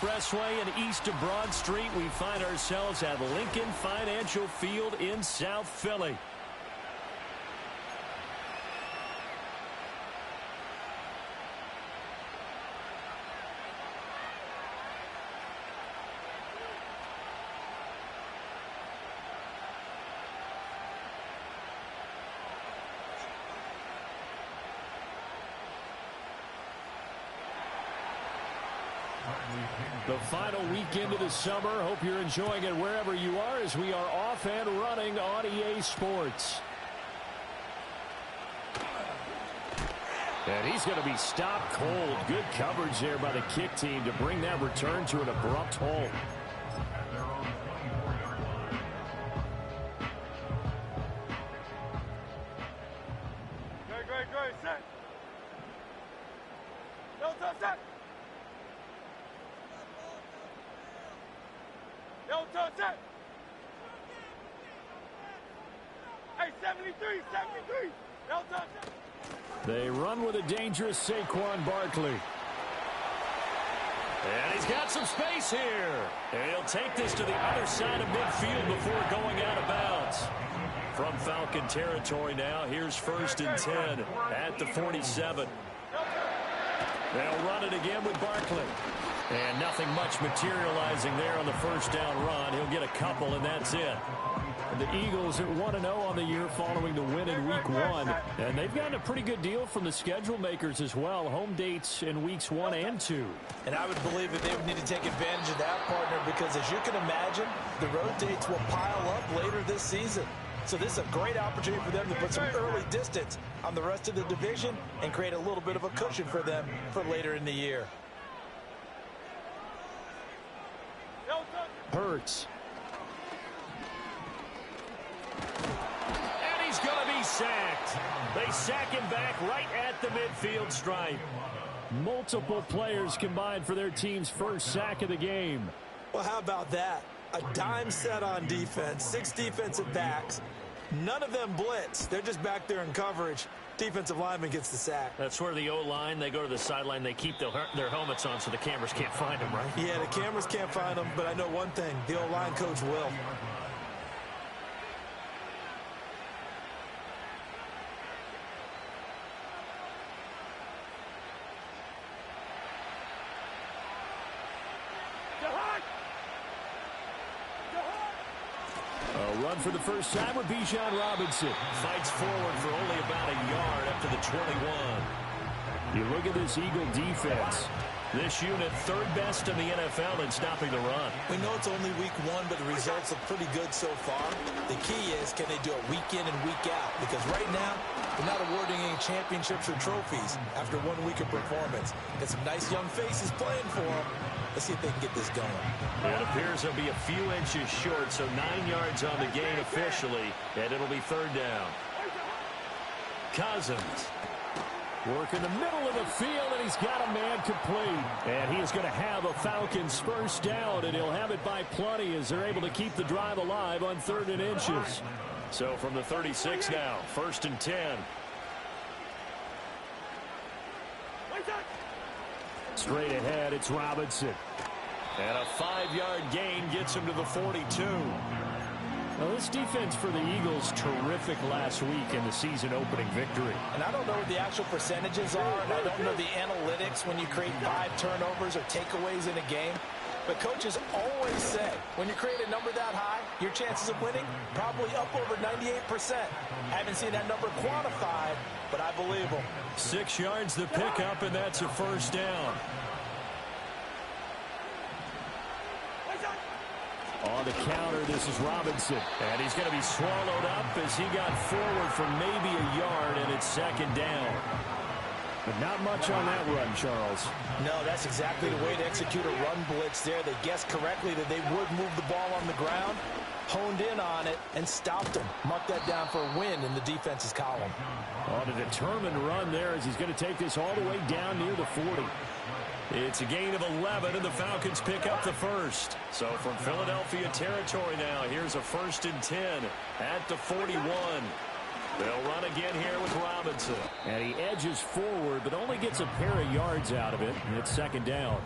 Expressway and east of Broad Street, we find ourselves at Lincoln Financial Field in South Philly. The final weekend of the summer. Hope you're enjoying it wherever you are as we are off and running on EA Sports. And he's going to be stopped cold. Good coverage there by the kick team to bring that return to an abrupt halt. Great, set. No touch, set. No touch, set. Hey, 73. No touch, set. They run with a dangerous Saquon Barkley. And he's got some space here. And he'll take this to the other side of midfield before going out of bounds. From Falcon territory now, here's 1st and 10 at the 47. They'll run it again with Barkley. And nothing much materializing there on the first down run. He'll get a couple, and that's it. The Eagles at 1-0 on the year following the win in Week 1. And they've gotten a pretty good deal from the schedule makers as well. Home dates in Weeks 1 and 2. And I would believe that they would need to take advantage of that, partner, because as you can imagine, the road dates will pile up later this season. So this is a great opportunity for them to put some early distance on the rest of the division and create a little bit of a cushion for them for later in the year. Hurts. And he's going to be sacked. They sack him back right at the midfield stripe. Multiple players combined for their team's first sack of the game. Well, how about that? A dime set on defense, 6 defensive backs. None of them blitz. They're just back there in coverage. Defensive lineman gets the sack. That's where the O-line, they go to the sideline, they keep their helmets on so the cameras can't find them, right? Yeah, the cameras can't find them, but I know one thing. The O-line coach will. Run for the first time with Bijan Robinson. Fights forward for only about a yard up to the 21. You look at this Eagle defense. This unit, 3rd best in the NFL in stopping the run. We know it's only week 1, but the results look pretty good so far. The key is, can they do it week in and week out? Because right now, they're not awarding any championships or trophies after 1 week of performance. Got some nice young faces playing for them. Let's see if they can get this going. It appears they'll be a few inches short, so 9 yards on the gain officially, and it'll be 3rd down. Cousins. Work in the middle of the field, and he's got a man complete. And he is going to have a Falcons first down, and he'll have it by plenty as they're able to keep the drive alive on 3rd and inches. So from the 36 now, 1st and 10. Straight ahead, it's Robinson. And a 5-yard gain gets him to the 42. Well, this defense for the Eagles, terrific last week in the season-opening victory. And I don't know what the actual percentages are, and I don't know the analytics when you create 5 turnovers or takeaways in a game. But coaches always say, when you create a number that high, your chances of winning probably up over 98%. Haven't seen that number quantified, but I believe them. 6 yards the pickup, and that's a first down. On the counter, this is Robinson. And he's going to be swallowed up as he got forward for maybe a yard, and it's 2nd down. But not much on that run, Charles. No, that's exactly the way to execute a run blitz there. They guessed correctly that they would move the ball on the ground, honed in on it, and stopped him. Mark that down for a win in the defense's column. On a determined run there as he's going to take this all the way down near the 40. It's a gain of 11, and the Falcons pick up the first. So from Philadelphia territory now, here's a 1st and 10 at the 41. They'll run again here with Robinson. And he edges forward, but only gets a pair of yards out of it, and it's 2nd down.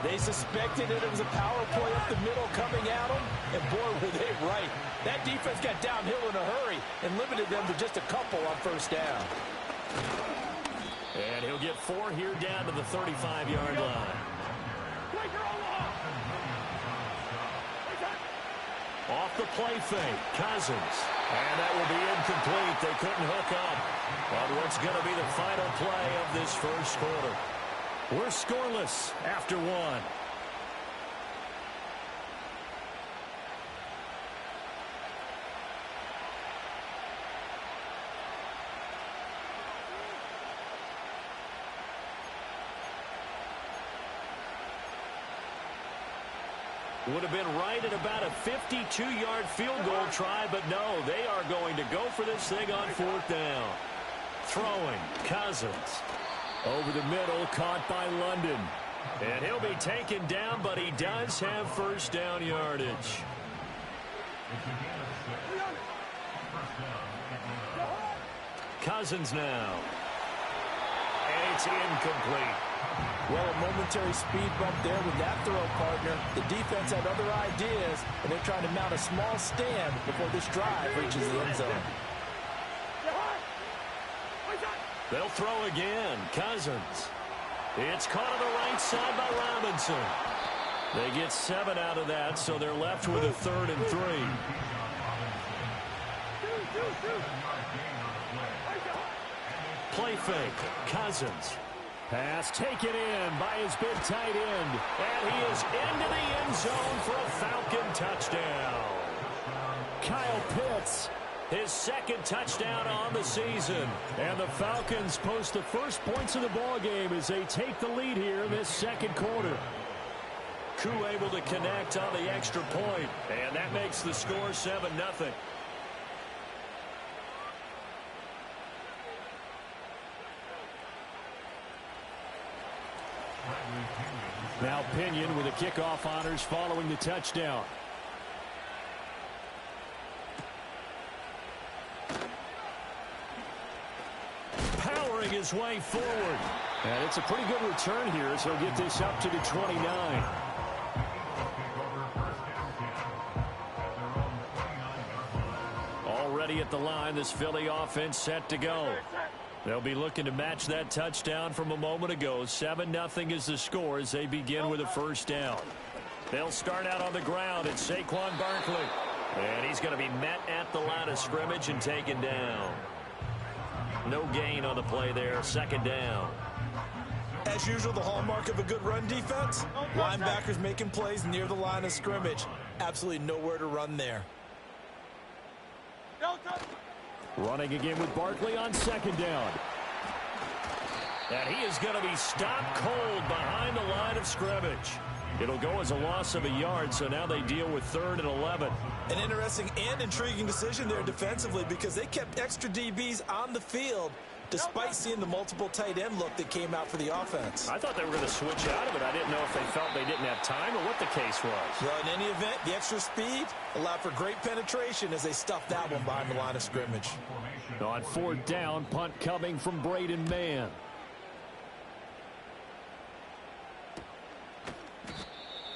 They suspected it was a power play up the middle coming at them, and boy, were they right. That defense got downhill in a hurry and limited them to just a couple on first down. And he'll get 4 here down to the 35-yard line. Off the play fake, Cousins. And that will be incomplete. They couldn't hook up on what's going to be the final play of this first quarter. We're scoreless after 1. Would have been right at about a 52-yard field goal try, but no, they are going to go for this thing on 4th down. Throwing, Cousins. Over the middle, caught by London. And he'll be taken down, but he does have first down yardage. Cousins now. And it's incomplete. Well, a momentary speed bump there with that throw, partner. The defense had other ideas, and they're trying to mount a small stand before this drive reaches the end zone. They'll throw again. Cousins. It's caught on the right side by Robinson. They get 7 out of that, so they're left with a 3rd and 3. Play fake. Cousins. Pass taken in by his big tight end. And he is into the end zone for a Falcon touchdown. Kyle Pitts, his 2nd touchdown on the season. And the Falcons post the first points of the ball game as they take the lead here in this 2nd quarter. Koo able to connect on the extra point. And that makes the score 7-0. Now Pinion with the kickoff honors following the touchdown. Powering his way forward. And it's a pretty good return here as he'll get this up to the 29. Already at the line, this Philly offense set to go. They'll be looking to match that touchdown from a moment ago. 7-0 is the score as they begin with a first down. They'll start out on the ground at Saquon Barkley. And he's going to be met at the line of scrimmage and taken down. No gain on the play there. 2nd down. As usual, the hallmark of a good run defense. Linebackers making plays near the line of scrimmage. Absolutely nowhere to run there. Running again with Barkley on 2nd down. And he is going to be stopped cold behind the line of scrimmage. It'll go as a loss of a yard, so now they deal with 3rd and 11. An interesting and intriguing decision there defensively because they kept extra DBs on the field despite seeing the multiple tight end look that came out for the offense. I thought they were going to switch out of it. I didn't know if they felt they didn't have time or what the case was. Well, in any event, the extra speed allowed for great penetration as they stuffed that one behind the line of scrimmage. On 4th down, punt coming from Braden Mann.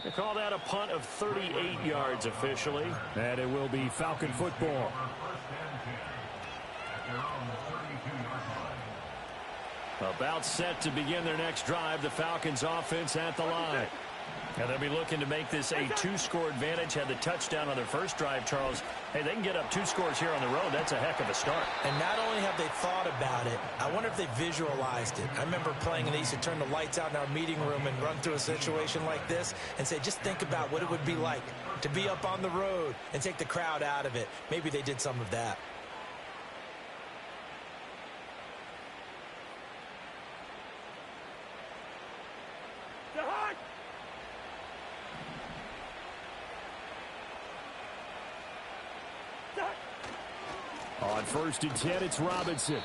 They call that a punt of 38 yards officially. And it will be Falcon football. About set to begin their next drive. The Falcons offense at the line. And they'll be looking to make this a 2-score advantage. Had the touchdown on their first drive, Charles. Hey, they can get up 2 scores here on the road. That's a heck of a start. And not only have they thought about it, I wonder if they visualized it. I remember playing and they used to turn the lights out in our meeting room and run through a situation like this and say, just think about what it would be like to be up on the road and take the crowd out of it. Maybe they did some of that. On 1st and 10, it's Robinson.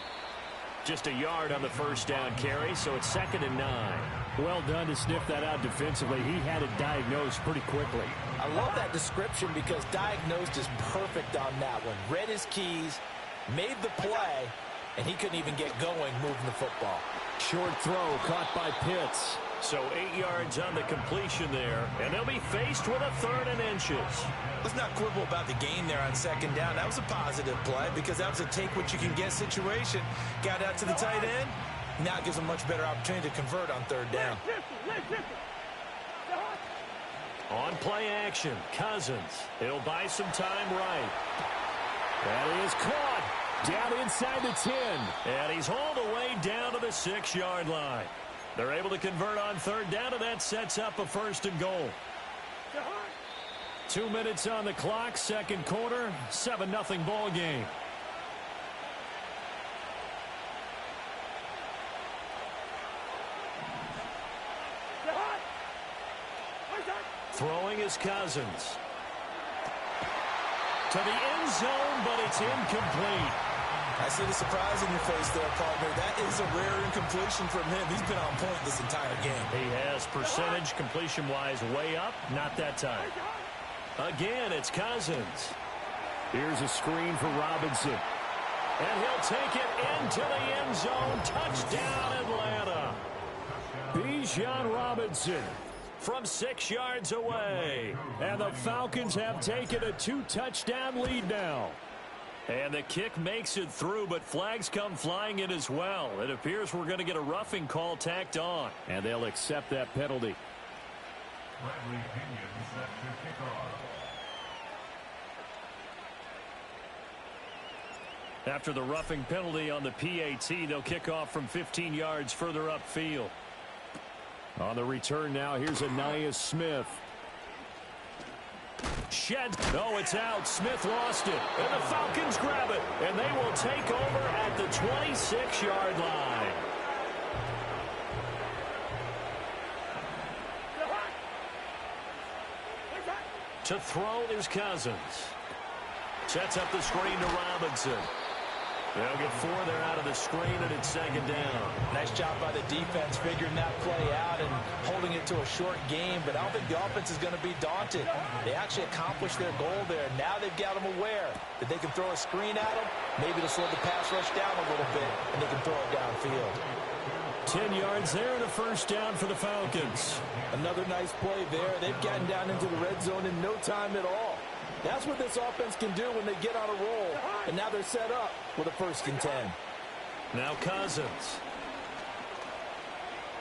Just a yard on the first down carry, so it's 2nd and 9. Well done to sniff that out defensively. He had it diagnosed pretty quickly. I love that description because diagnosed is perfect on that one. Read his keys, made the play, and he couldn't even get going moving the football. Short throw caught by Pitts. So 8 yards on the completion there, and they'll be faced with a 3rd and inches. Let's not quibble about the gain there on 2nd down. That was a positive play because that was a take-what-you-can-get situation. Got out to the tight end. Now it gives them a much better opportunity to convert on 3rd down. On play action, Cousins. He'll buy some time right. That is caught down inside the 10. And he's hauled away down to the 6-yard line. They're able to convert on 3rd down, and that sets up a 1st and goal. 2 minutes on the clock, 2nd quarter, 7-0 ball game. Throwing is Cousins. To the end zone, but it's incomplete. I see the surprise in your face there, partner. That is a rare incompletion from him. He's been on point this entire game. He has percentage completion-wise way up. Not that time. Again, it's Cousins. Here's a screen for Robinson. And he'll take it into the end zone. Touchdown, Atlanta. Bijan Robinson from 6 yards away. And the Falcons have taken a 2-touchdown lead now. And the kick makes it through, but flags come flying in as well. It appears we're going to get a roughing call tacked on. And they'll accept that penalty. Bradley Pinion set to kick off. After the roughing penalty on the PAT, they'll kick off from 15 yards further upfield. On the return now, here's Ainias Smith. Shed. Oh, it's out. Smith lost it. And the Falcons grab it. And they will take over at the 26-yard line. To throw is Cousins. Sets up the screen to Robinson. They'll get 4 there out of the screen, and it's 2nd down. Nice job by the defense figuring that play out and holding it to a short game, but I don't think the offense is going to be daunted. They actually accomplished their goal there. Now they've got them aware that they can throw a screen at them, maybe to slow the pass rush down a little bit, and they can throw it downfield. 10 yards there and a 1st down for the Falcons. Another nice play there. They've gotten down into the red zone in no time at all. That's what this offense can do when they get on a roll. And now they're set up with a 1st and 10. Now Cousins.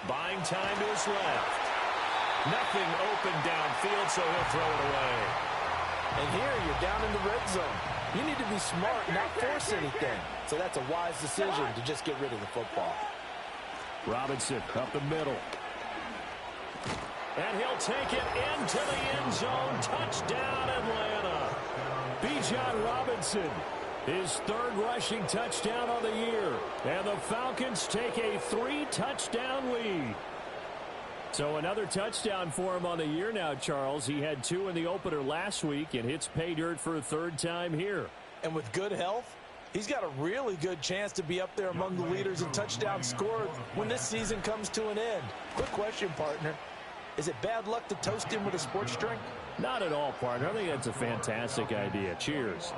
Buying time to his left. Nothing open downfield, so he'll throw it away. And here you're down in the red zone. You need to be smart, not force anything. So that's a wise decision to just get rid of the football. Robinson up the middle. And he'll take it into the end zone. Touchdown, Atlanta. Bijan Robinson, his 3rd rushing touchdown of the year. And the Falcons take a 3-touchdown lead. So another touchdown for him on the year now, Charles. He had 2 in the opener last week and hits pay dirt for a 3rd time here. And with good health, he's got a really good chance to be up there among the leaders in touchdowns scored when this season comes to an end. Quick question, partner. Is it bad luck to toast him with a sports drink? Not at all, partner. I think that's a fantastic idea. Cheers.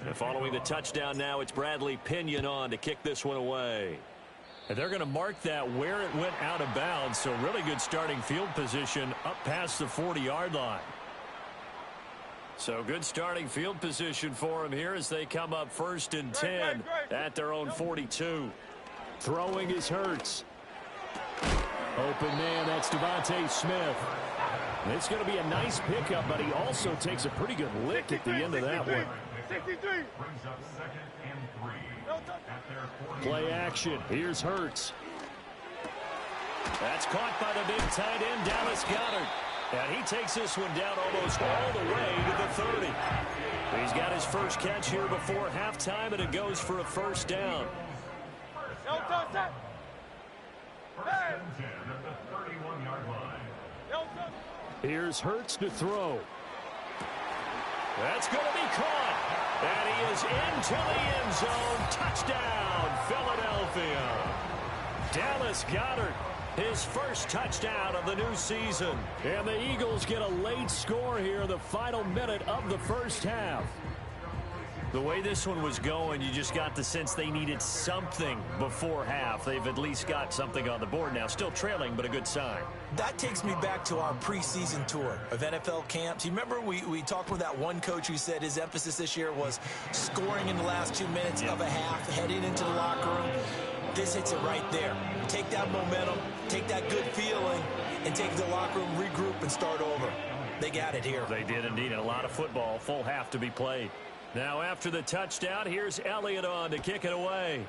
And following the touchdown now, it's Bradley Pinion on to kick this one away. And they're going to mark that where it went out of bounds, so really good starting field position up past the 40-yard line. So good starting field position for them here as they come up 1st and 10 at their own 42. Throwing is Hurts. Open man, that's Devontae Smith. And it's going to be a nice pickup, but he also takes a pretty good lick at the end of that one. 63. Brings up 2nd and 3. Play action. Here's Hurts. That's caught by the big tight end, Dallas Goedert. And he takes this one down almost all the way to the 30. He's got his first catch here before halftime, and it goes for a 1st down. No touch that. Hey. At the 31-yard line. No touch. Here's Hurts to throw. That's going to be caught. And he is into the end zone. Touchdown, Philadelphia. Dallas Goedert, his first touchdown of the new season. And the Eagles get a late score here in the final minute of the 1st half. The way this one was going, you just got the sense they needed something before half. They've at least got something on the board now. Still trailing, but a good sign. That takes me back to our preseason tour of NFL camps. You remember we talked with that one coach who said his emphasis this year was scoring in the last 2 minutes of a half, heading into the locker room. This hits it right there. Take that momentum, take that good feeling, and take the locker room, regroup, and start over. They got it here. They did indeed, and a lot of football, full half to be played. Now after the touchdown, here's Elliott on to kick it away.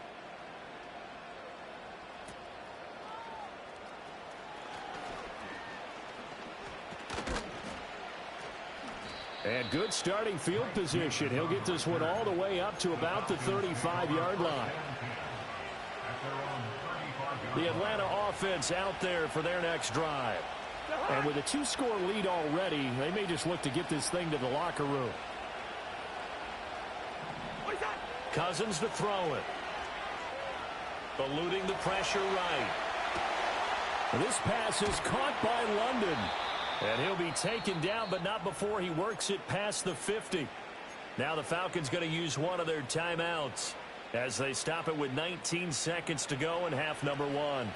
And good starting field position. He'll get this one all the way up to about the 35-yard line. The Atlanta offense out there for their next drive. And with a 2-score lead already, they may just look to get this thing to the locker room. Cousins to throw it. Eluding the pressure right. This pass is caught by London. And he'll be taken down, but not before he works it past the 50. Now the Falcons going to use one of their timeouts as they stop it with 19 seconds to go in half number 1.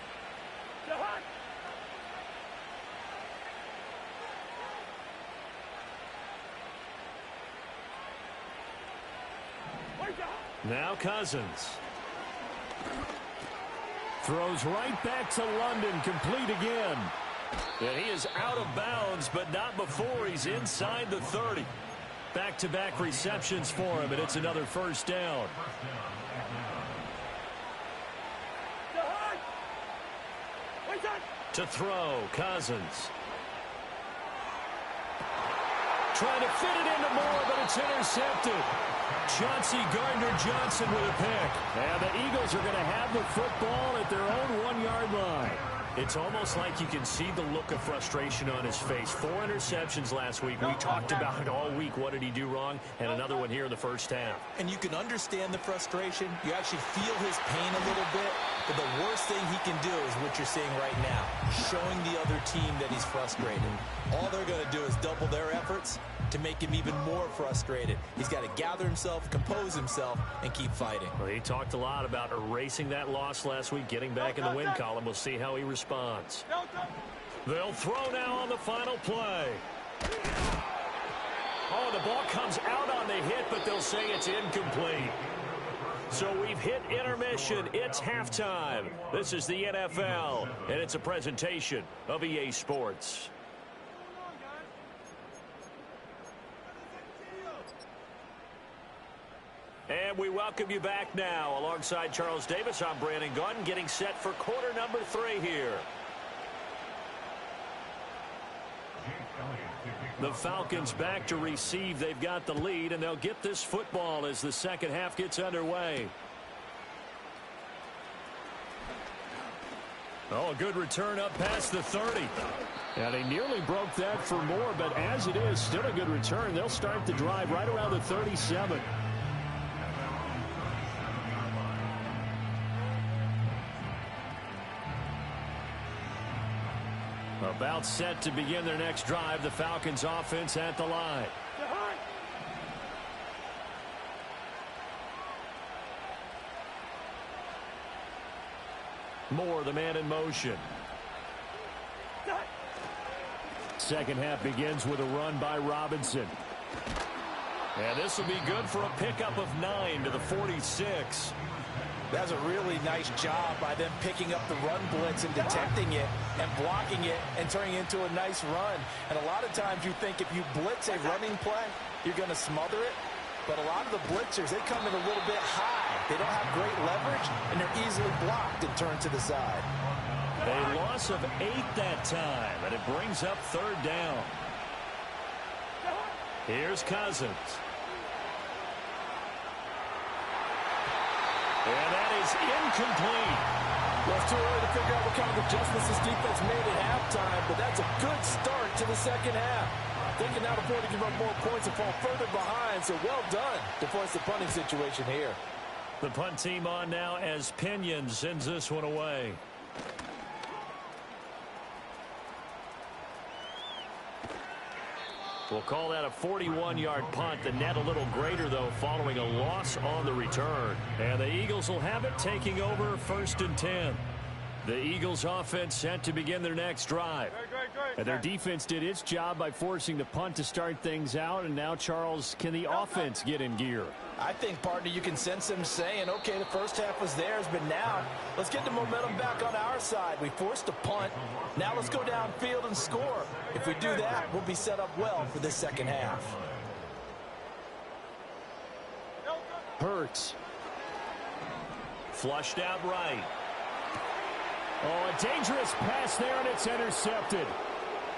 Now Cousins. Throws right back to London, complete again. And he is out of bounds, but not before he's inside the 30. Back-to-back receptions for him, and it's another first down. To throw, Cousins. Trying to fit it into Moore, but it's intercepted. Chauncey Gardner-Johnson with a pick. And the Eagles are going to have the football at their own 1-yard line. It's almost like you can see the look of frustration on his face. 4 interceptions last week. We talked about it all week. What did he do wrong? And another one here in the first half. And you can understand the frustration. You actually feel his pain a little bit. But the worst thing he can do is what you're seeing right now, showing the other team that he's frustrated. All they're going to do is double their efforts to make him even more frustrated. He's got to gather himself, compose himself, and keep fighting. Well, he talked a lot about erasing that loss last week, getting back in the win column. We'll see how he responds. They'll throw now on the final play. Oh, the ball comes out on the hit, but they'll say it's incomplete. So we've hit intermission. It's halftime. This is the NFL, and it's a presentation of EA Sports. And we welcome you back now. Alongside Charles Davis, I'm Brandon Gunn, getting set for quarter number 3 here. The Falcons back to receive. They've got the lead, and they'll get this football as the second half gets underway. Oh, a good return up past the 30. And he nearly broke that for more, but as it is, still a good return. They'll start the drive right around the 37. About set to begin their next drive. The Falcons offense at the line. Moore, the man in motion. Second half begins with a run by Robinson. And this will be good for a pickup of 9 to the 46. That's a really nice job by them picking up the run blitz and detecting it and blocking it and turning it into a nice run. And a lot of times you think if you blitz a running play, you're going to smother it. But a lot of the blitzers, they come in a little bit high. They don't have great leverage, and they're easily blocked and turned to the side. A loss of 8 that time, and it brings up third down. Here's Cousins. And that is incomplete. Well, it's too early to figure out what kind of adjustments this defense made at halftime, but that's a good start to the second half. They can now afford to give up more points and fall further behind, so well done to force the punting situation here. The punt team on now as Pinion sends this one away. We'll call that a 41-yard punt. The net a little greater, though, following a loss on the return. And the Eagles will have it, taking over 1st and 10. The Eagles offense set to begin their next drive. And their defense did its job by forcing the punt to start things out. And now, Charles, can the offense get in gear? I think, partner, you can sense them saying, okay, the first half was theirs, but now let's get the momentum back on our side. We forced a punt. Now let's go downfield and score. If we do that, we'll be set up well for this second half. Hurts. Flushed out right. Oh, a dangerous pass there, and it's intercepted.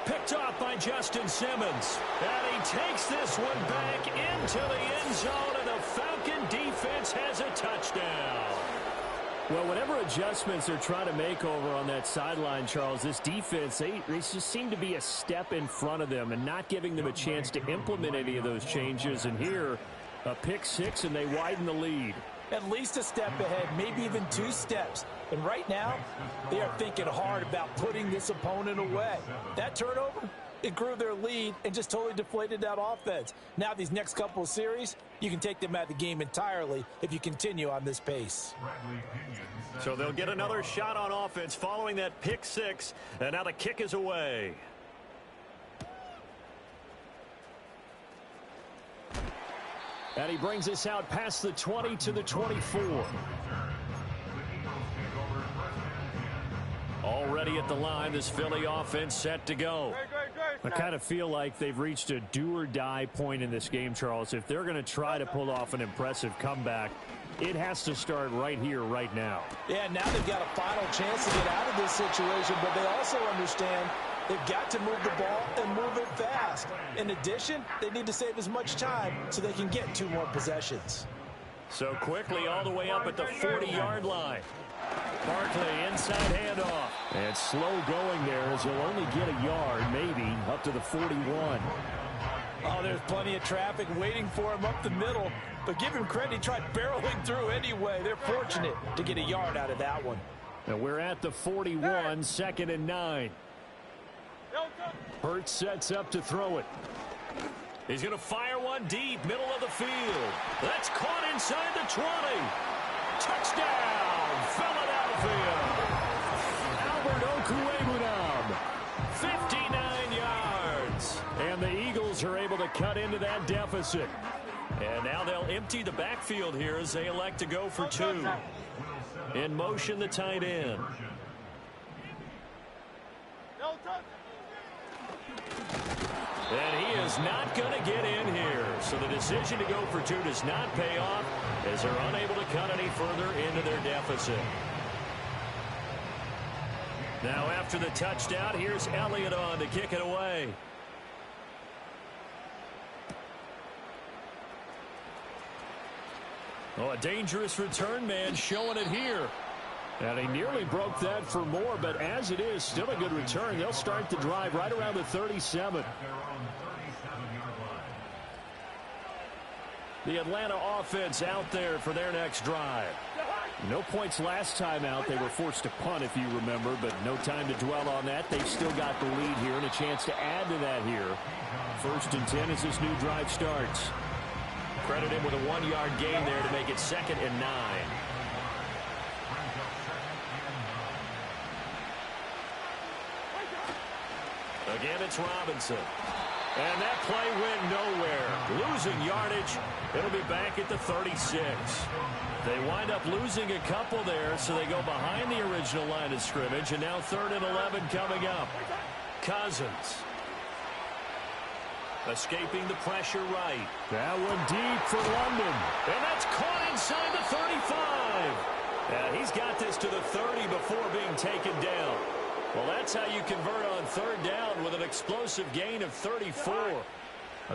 Picked off by Justin Simmons. And he takes this one back into the end zone, and the Falcon defense has a touchdown. Well, whatever adjustments they're trying to make over on that sideline, Charles, this defense, they just seem to be a step in front of them and not giving them a chance to implement any of those changes. And here, a pick six, and they widen the lead. At least a step ahead, maybe even 2 steps. And right now, they are thinking hard about putting this opponent away. That turnover, it grew their lead and just totally deflated that offense. Now these next couple of series, you can take them out of the game entirely if you continue on this pace. So they'll get another shot on offense following that pick six, and now the kick is away. And he brings us out past the 20 to the 24. Already at the line, this Philly offense set to go. I kind of feel like they've reached a do-or-die point in this game, Charles. If they're going to try to pull off an impressive comeback, it has to start right here, right now. Yeah, now they've got a final chance to get out of this situation, but they also understand they've got to move the ball and move it fast. In addition, they need to save as much time so they can get 2 more possessions. So quickly all the way up at the 40-yard line. Barkley inside handoff. And slow going there as he'll only get a yard, maybe, up to the 41. Oh, there's plenty of traffic waiting for him up the middle. But give him credit, he tried barreling through anyway. They're fortunate to get a yard out of that one. And we're at the 41, 2nd and 9. Hurts sets up to throw it. He's going to fire one deep, middle of the field. That's caught inside the 20. Touchdown, Philadelphia. Albert Okwuegbunam, 59 yards. And the Eagles are able to cut into that deficit. And now they'll empty the backfield here as they elect to go for 2. In motion, the tight end. And he is not going to get in here. So the decision to go for 2 does not pay off as they're unable to cut any further into their deficit. Now after the touchdown, here's Elliott on to kick it away. Oh, a dangerous return man showing it here. And he nearly broke that for more, but as it is, still a good return. They'll start the drive right around the 37. The Atlanta offense out there for their next drive. No points last time out. They were forced to punt, if you remember, but no time to dwell on that. They've still got the lead here and a chance to add to that here. 1st and 10 as this new drive starts. Credit him with a 1-yard gain there to make it 2nd and 9. Again, it's Robinson. And that play went nowhere. Losing yardage. It'll be back at the 36. They wind up losing a couple there, so they go behind the original line of scrimmage. And now 3rd and 11 coming up. Cousins. Escaping the pressure right. That one deep for London. And that's caught inside the 35. And he's got this to the 30 before being taken down. Well, that's how you convert on 3rd down with an explosive gain of 34.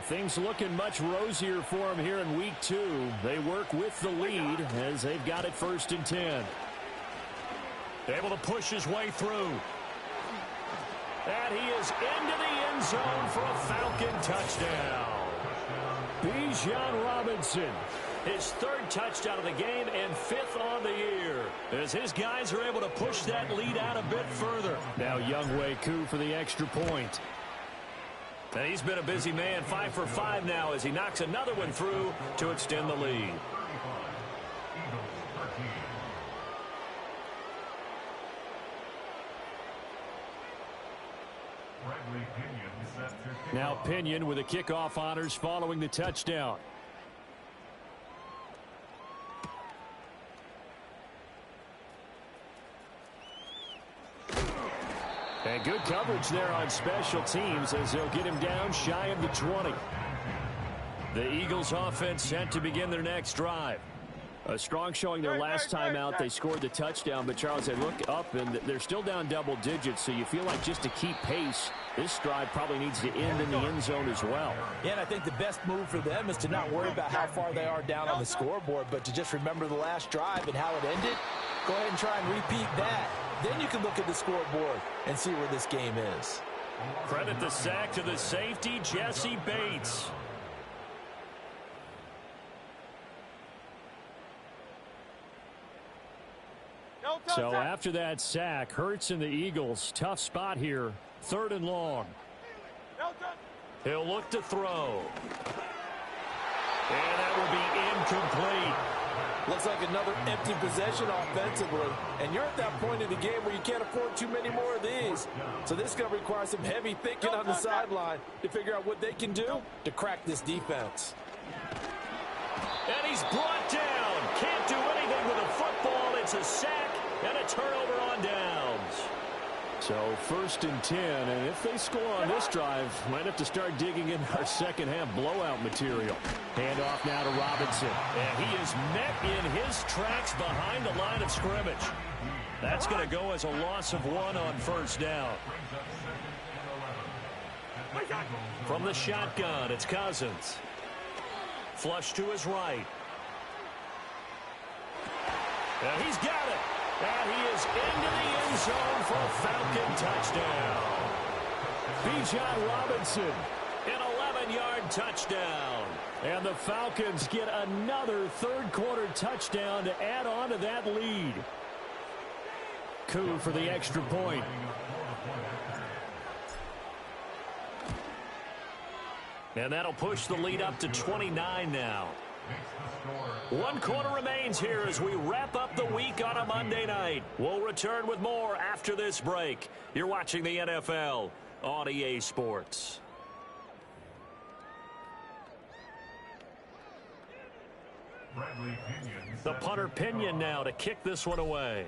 Things looking much rosier for him here in week 2. They work with the lead as they've got it 1st and 10. Able to push his way through. And he is into the end zone for a Falcon touchdown. Bijan Robinson. His 3rd touchdown of the game and 5th on the year. As his guys are able to push that lead out a bit further. Now Younghoe Koo for the extra point. And he's been a busy man, 5 for 5 now as he knocks another one through to extend the lead. Now Pinion with the kickoff honors following the touchdown. And good coverage there on special teams as they'll get him down shy of the 20. The Eagles offense set to begin their next drive. A strong showing their last time out. They scored the touchdown, but Charles, they look up and they're still down double digits, so you feel like just to keep pace, this drive probably needs to end in the end zone as well. Yeah, and I think the best move for them is to not worry about how far they are down on the scoreboard, but to just remember the last drive and how it ended. Go ahead and try and repeat that. Then you can look at the scoreboard and see where this game is. Credit the sack to the safety, Jesse Bates. So after that sack, Hurts and the Eagles, tough spot here. 3rd and long. He'll look to throw. And that will be incomplete. Looks like another empty possession offensively. And you're at that point in the game where you can't afford too many more of these. So this is going to require some heavy thinking on the sideline to figure out what they can do to crack this defense. And he's brought down. Can't do anything with a football. It's a sack and a turnover on downs. So 1st and 10, and if they score on this drive, might have to start digging in our second half blowout material. Handoff now to Robinson, and he is met in his tracks behind the line of scrimmage. That's going to go as a loss of 1 on 1st down. From the shotgun, it's Cousins. Flush to his right. And he's got it. And he is into the end zone for a Falcon touchdown. Bijan Robinson, an 11-yard touchdown. And the Falcons get another third-quarter touchdown to add on to that lead. Koo for the extra point. And that'll push the lead up to 29 now. 1 quarter remains here as we wrap up the week on a Monday night. We'll return with more after this break. You're watching the NFL on EA Sports. The punter Pinion now to kick this one away.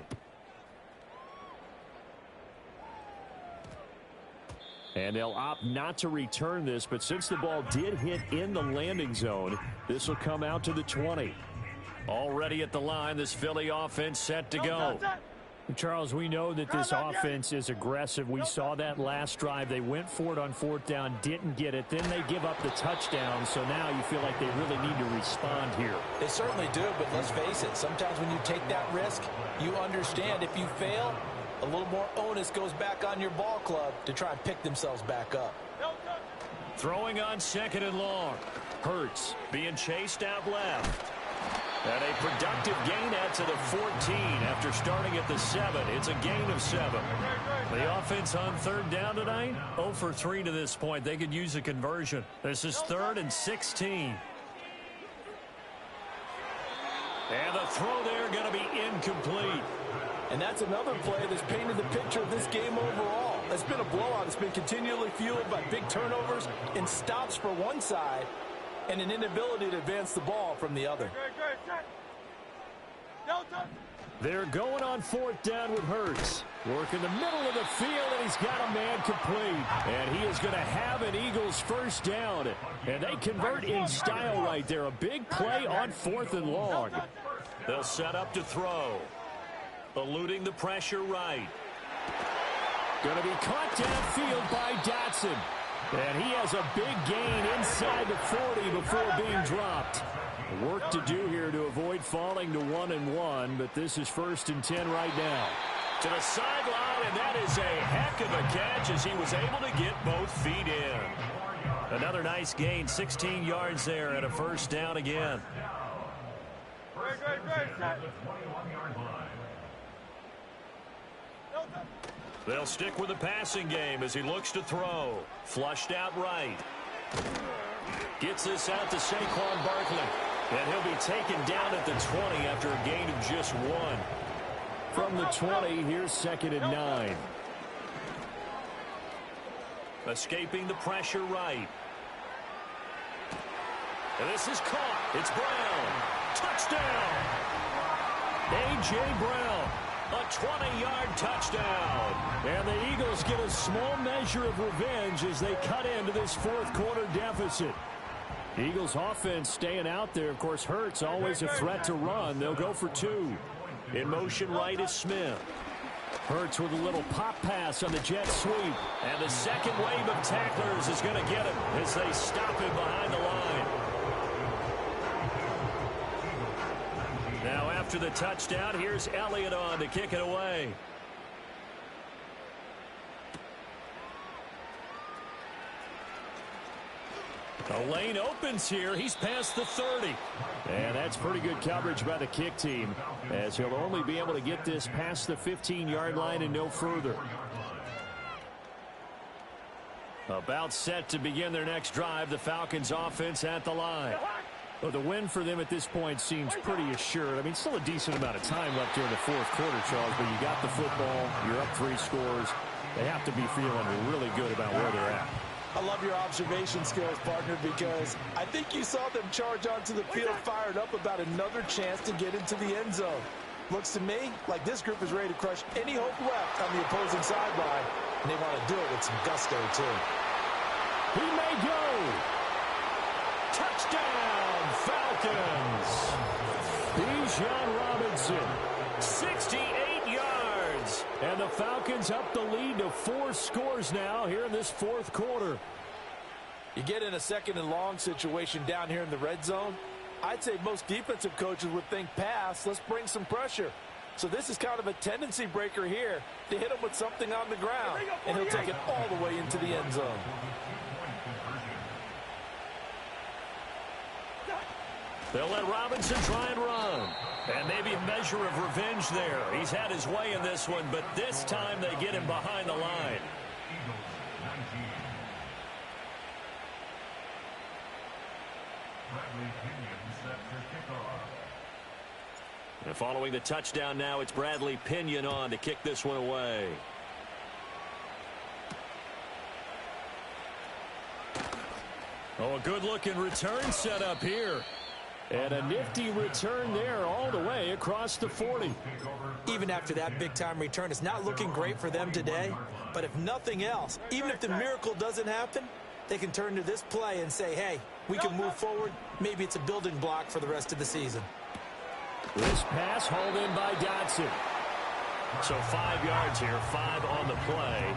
And they'll opt not to return this, but since the ball did hit in the landing zone, this will come out to the 20. Already at the line, this Philly offense set to go. Charles, we know that this offense is aggressive. We saw that last drive. They went for it on 4th down, didn't get it. Then they give up the touchdown, so now you feel like they really need to respond here. They certainly do, but let's face it. Sometimes when you take that risk, you understand if you fail, a little more onus goes back on your ball club to try and pick themselves back up. Throwing on 2nd and long. Hurts being chased out left. And a productive gain out to the 14 after starting at the 7. It's a gain of 7. The offense on 3rd down tonight, 0 for 3 to this point. They could use a conversion. This is 3rd and 16. And the throw there going to be incomplete. And that's another play that's painted the picture of this game overall. It's been a blowout. It's been continually fueled by big turnovers and stops for one side and an inability to advance the ball from the other. They're going on 4th down with Hurts. Work in the middle of the field, and he's got a man complete. And he is going to have an Eagles 1st down. And they convert in style right there. A big play on 4th and long. They'll set up to throw. Eluding the pressure right. Going to be caught downfield by Dotson. And he has a big gain inside the 40 before being dropped. Work to do here to avoid falling to 1-1, but this is 1st and 10 right now. To the sideline, and that is a heck of a catch as he was able to get both feet in. Another nice gain, 16 yards there and a 1st down again. They'll stick with the passing game as he looks to throw. Flushed out right. Gets this out to Saquon Barkley. And he'll be taken down at the 20 after a gain of just 1. From the 20, here's 2nd and 9. Escaping the pressure right. And this is caught. It's Brown. Touchdown. A.J. Brown. A 20-yard touchdown. And the Eagles get a small measure of revenge as they cut into this fourth-quarter deficit. Eagles offense staying out there. Of course, Hurts always a threat to run. They'll go for 2. In motion right is Smith. Hurts with a little pop pass on the jet sweep. And the second wave of tacklers is going to get him as they stop him behind the line. Now after the touchdown, here's Elliott on to kick it away. The lane opens here. He's past the 30. And that's pretty good coverage by the kick team, as he'll only be able to get this past the 15-yard line and no further. About set to begin their next drive. The Falcons offense at the line. Well, the win for them at this point seems pretty assured. I mean, still a decent amount of time left here in the fourth quarter, Charles, but you got the football. You're up 3 scores. They have to be feeling really good about where they're at. I love your observation skills, partner, because I think you saw them charge onto the field fired up about another chance to get into the end zone. Looks to me like this group is ready to crush any hope left on the opposing sideline, and they want to do it with some gusto, too. He may go. Touchdown, Falcons. Bijan Robinson. 68 yards. And the Falcons up the lead to 4 scores now here in this fourth quarter. You get in a 2nd and long situation down here in the red zone, I'd say most defensive coaches would think pass, let's bring some pressure. So this is kind of a tendency breaker here to hit him with something on the ground, and he'll take it all the way into the end zone. They'll let Robinson try and run. And maybe a measure of revenge there. He's had his way in this one, but this time they get him behind the line. And following the touchdown now, it's Bradley Pinion on to kick this one away. Oh, a good-looking return set up here. And a nifty return there all the way across the 40. Even after that big-time return, it's not looking great for them today. But if nothing else, even if the miracle doesn't happen, they can turn to this play and say, hey, we can move forward. Maybe it's a building block for the rest of the season. This pass hauled in by Dotson. So 5 yards here, 5 on the play.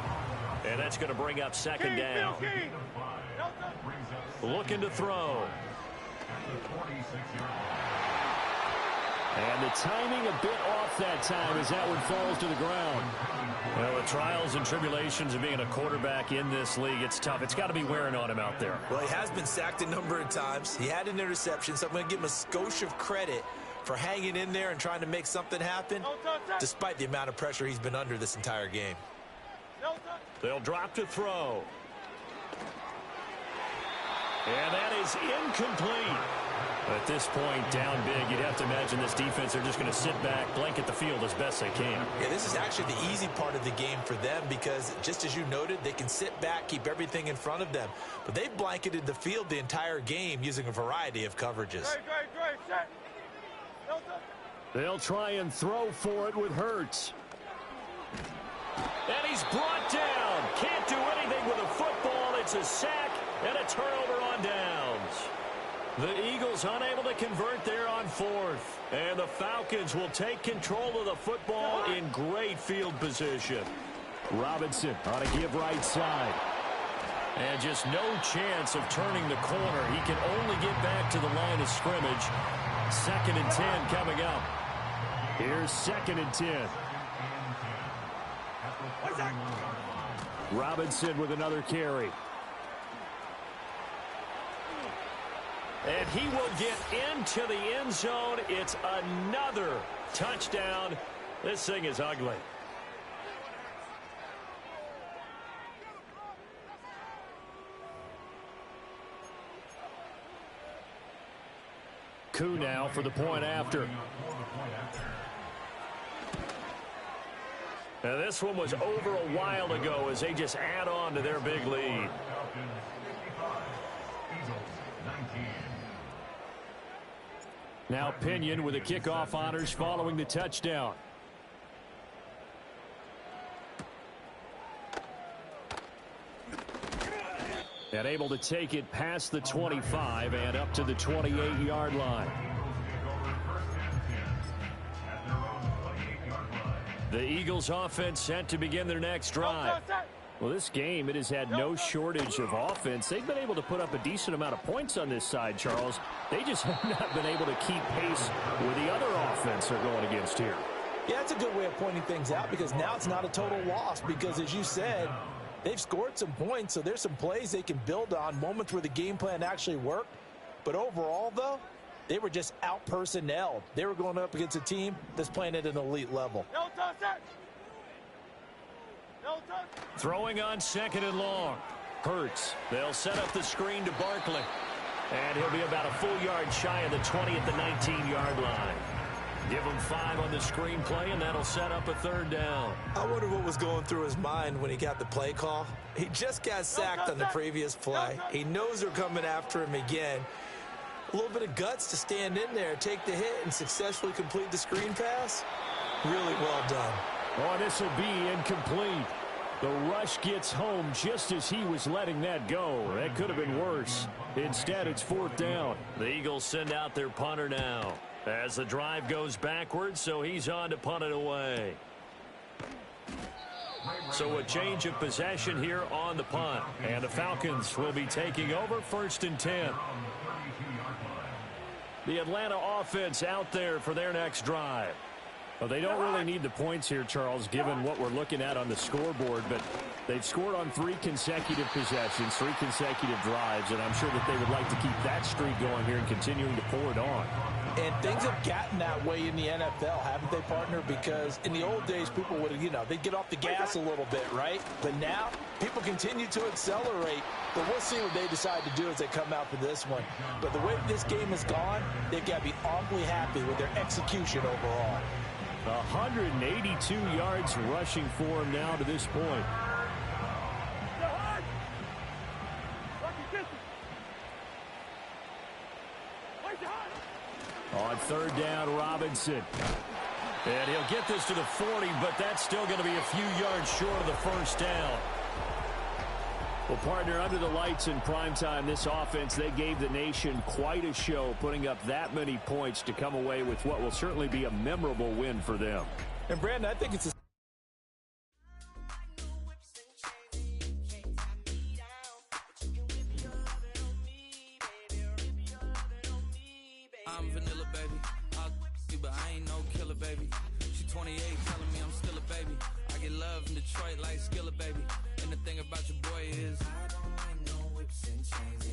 And that's going to bring up 2nd down. Looking to throw. And the timing a bit off that time as that one falls to the ground. Well, the trials and tribulations of being a quarterback in this league, it's tough. It's got to be wearing on him out there. Well, he has been sacked a number of times. He had an interception, so I'm going to give him a skosh of credit for hanging in there and trying to make something happen, despite the amount of pressure he's been under this entire game. They'll drop to throw. And that is incomplete. At this point, down big, you'd have to imagine this defense, they're just going to sit back, blanket the field as best they can. Yeah, this is actually the easy part of the game for them because, just as you noted, they can sit back, keep everything in front of them. But they've blanketed the field the entire game using a variety of coverages. They'll try and throw for it with Hurts. And he's brought down. Can't do anything with a football. It's a sack and a turnover on downs. The Eagles unable to convert there on 4th. And the Falcons will take control of the football in great field position. Robinson on a give right side. And just no chance of turning the corner. He can only get back to the line of scrimmage. 2nd and 10 coming up. Here's 2nd and 10. Robinson with another carry. And he will get into the end zone. It's another touchdown. This thing is ugly. Koo now for the point after. And this one was over a while ago as they just add on to their big lead. Now Pinion with the kickoff honors following the touchdown. And able to take it past the 25 and up to the 28-yard line. The Eagles offense set to begin their next drive. Well, this game, it has had no shortage of offense. They've been able to put up a decent amount of points on this side, Charles. They just have not been able to keep pace with the other offense they're going against here. Yeah, it's a good way of pointing things out because now it's not a total loss because, as you said, they've scored some points, so there's some plays they can build on, moments where the game plan actually worked. But overall, though, they were just out-personnelled. They were going up against a team that's playing at an elite level. Throwing on 2nd and long. Hurts. They'll set up the screen to Barkley. And he'll be about a full yard shy of the 20 at the 19-yard line. Give him 5 on the screen play, and that'll set up a 3rd down. I wonder what was going through his mind when he got the play call. He just got sacked on the previous play. He knows they're coming after him again. A little bit of guts to stand in there, take the hit, and successfully complete the screen pass. Really well done. Oh, this will be incomplete. The rush gets home just as he was letting that go. That could have been worse. Instead, it's 4th down. The Eagles send out their punter now as the drive goes backwards, so he's on to punt it away. So a change of possession here on the punt. And the Falcons will be taking over 1st and 10. The Atlanta offense out there for their next drive. Well, they don't really need the points here, Charles, given what we're looking at on the scoreboard, but they've scored on 3 consecutive possessions, 3 consecutive drives, and I'm sure that they would like to keep that streak going here and continuing to pour it on. And things have gotten that way in the NFL, haven't they, partner? Because in the old days, people would, they'd get off the gas a little bit, right? But now, people continue to accelerate. But we'll see what they decide to do as they come out for this one. But the way this game has gone, they've got to be awfully happy with their execution overall. 182 yards rushing for him now to this point. On 3rd down, Robinson. And he'll get this to the 40, but that's still going to be a few yards short of the 1st down. Well, partner, under the lights in primetime, this offense, they gave the nation quite a show, putting up that many points to come away with what will certainly be a memorable win for them. And, Brandon, I think it's a I'm vanilla, baby. I'll you, but I ain't no killer, baby. She 28, telling me I'm still a baby. I get love in Detroit like Skilla, baby. And the thing about your boy is I don't like no whips and chains.